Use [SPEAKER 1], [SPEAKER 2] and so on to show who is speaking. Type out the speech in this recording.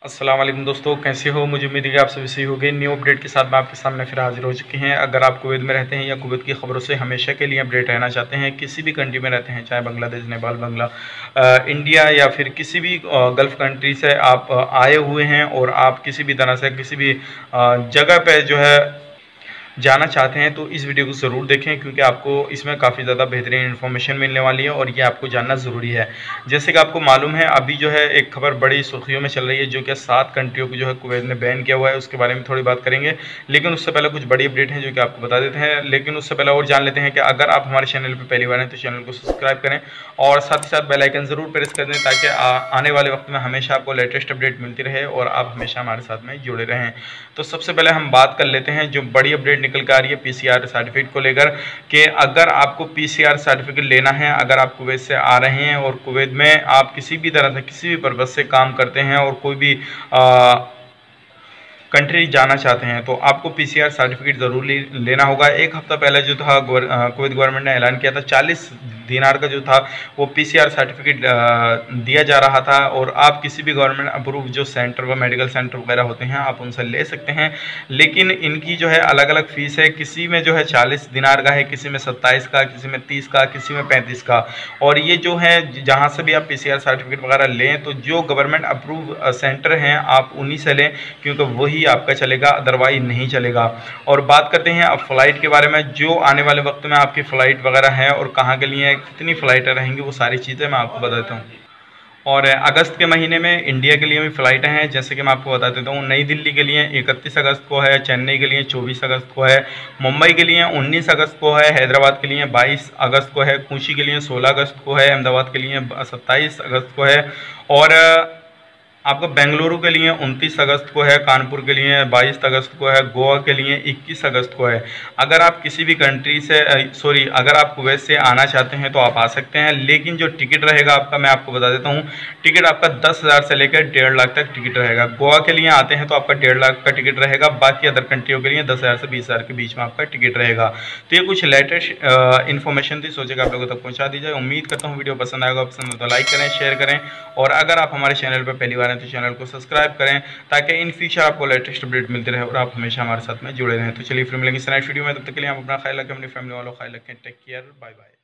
[SPEAKER 1] अस्सलाम वालेकुम दोस्तों, कैसे हो। मुझे उम्मीद है कि आप सभी सही हो गए। न्यू अपडेट के साथ मैं आपके सामने फिर हाजिर हो चुके हैं। अगर आप कुवैत में रहते हैं या कुवैत की खबरों से हमेशा के लिए अपडेट रहना चाहते हैं, किसी भी कंट्री में रहते हैं, चाहे बांग्लादेश, नेपाल, इंडिया या फिर किसी भी गल्फ़ कंट्री से आप आए हुए हैं और आप किसी भी तरह से किसी भी जगह पर जो है जाना चाहते हैं, तो इस वीडियो को ज़रूर देखें, क्योंकि आपको इसमें काफ़ी ज़्यादा बेहतरीन इन्फॉर्मेशन मिलने वाली है और ये आपको जानना ज़रूरी है। जैसे कि आपको मालूम है, अभी जो है एक खबर बड़ी सुर्खियों में चल रही है, जो कि 7 कंट्रियों को जो है कुवैत ने बैन किया हुआ है। उसके बारे में थोड़ी बात करेंगे, लेकिन उससे पहले कुछ बड़ी अपडेट है जो कि आपको बता देते हैं। लेकिन उससे पहले और जान लेते हैं कि अगर आप हमारे चैनल पर पहली बार हैं तो चैनल को सब्सक्राइब करें और साथ ही साथ बेल आइकन ज़रूर प्रेस कर दें, ताकि आने वाले वक्त में हमेशा आपको लेटेस्ट अपडेट मिलती रहे और आप हमेशा हमारे साथ में जुड़े रहें। तो सबसे पहले हम बात कर लेते हैं जो बड़ी अपडेट निकल कर आ रही है पीसीआर सर्टिफिकेट को लेकर, कि अगर आपको पीसीआर सर्टिफिकेट लेना है, अगर आप कुवैत से आ रहे हैं और कुवैत में आप किसी भी तरह से किसी भी पर्पज़ से काम करते हैं और कोई भी कंट्री जाना चाहते हैं, तो आपको पीसीआर सर्टिफिकेट ज़रूर लेना होगा। एक हफ्ता पहले जो था कुवैत गवर्नमेंट ने ऐलान किया था, 40 दिनार का जो था वो पीसीआर सर्टिफिकेट दिया जा रहा था, और आप किसी भी गवर्नमेंट अप्रूव जो सेंटर व मेडिकल सेंटर वगैरह होते हैं आप उनसे ले सकते हैं। लेकिन इनकी जो है अलग अलग फ़ीस है, किसी में जो है 40 दिनार का है, किसी में 27 का, किसी में 30 का, किसी में 35 का। और ये जो है जहाँ से भी आप पीसीआर सर्टिफिकेट वगैरह लें, तो जो गवर्नमेंट अप्रूव सेंटर हैं आप उन्हीं से लें, क्योंकि वही आपका चलेगा, अदरवाइज नहीं चलेगा। और बात करते हैं अब फ़्लाइट के बारे में, जो आने वाले वक्त में आपकी फ़्लाइट वगैरह है और कहाँ के लिए कितनी फ़्लाइटें रहेंगी, वो सारी चीज़ें मैं आपको बता देता हूँ। और अगस्त के महीने में इंडिया के लिए भी फ़्लाइटें हैं, जैसे कि मैं आपको बता देता हूँ। नई दिल्ली के लिए 31 अगस्त को है, चेन्नई के लिए 24 अगस्त को है, मुंबई के लिए 19 अगस्त को है, हैदराबाद के लिए 22 अगस्त को है, कोची के लिए 16 अगस्त को है, अहमदाबाद के लिए 27 अगस्त को है, और आपको बेंगलुरु के लिए 29 अगस्त को है, कानपुर के लिए 22 अगस्त को है, गोवा के लिए 21 अगस्त को है। अगर आप किसी भी कंट्री से अगर आप कुवैत से आना चाहते हैं तो आप आ सकते हैं, लेकिन जो टिकट रहेगा आपका, मैं आपको बता देता हूँ, टिकट आपका 10,000 से लेकर 1.5 लाख तक टिकट रहेगा। गोवा के लिए आते हैं तो आपका 1.5 लाख का टिकट रहेगा, बाकी अदर कंट्रियों के लिए 10,000 से 20,000 के बीच में आपका टिकट रहेगा। तो ये कुछ लेटेस्ट इन्फॉर्मेशन थी, सोचेगा आप लोगों तक पहुँचा दी जाए। उम्मीद करता हूँ वीडियो पसंद आएगा, पसंद हो तो लाइक करें, शेयर करें, और अगर आप हमारे चैनल पर पहली बार हैं तो चैनल को सब्सक्राइब करें, ताकि इन फ्यूचर आपको लेटेस्ट अपडेट मिलते रहे और आप हमेशा हमारे साथ में जुड़े रहें। तो चलिए फिर मिलेंगे नेक्स्ट वीडियो में, तब तक के लिए आप अपना ख्याल रखें, अपनी फैमिली वालों का ख्याल रखें। Take care, bye bye.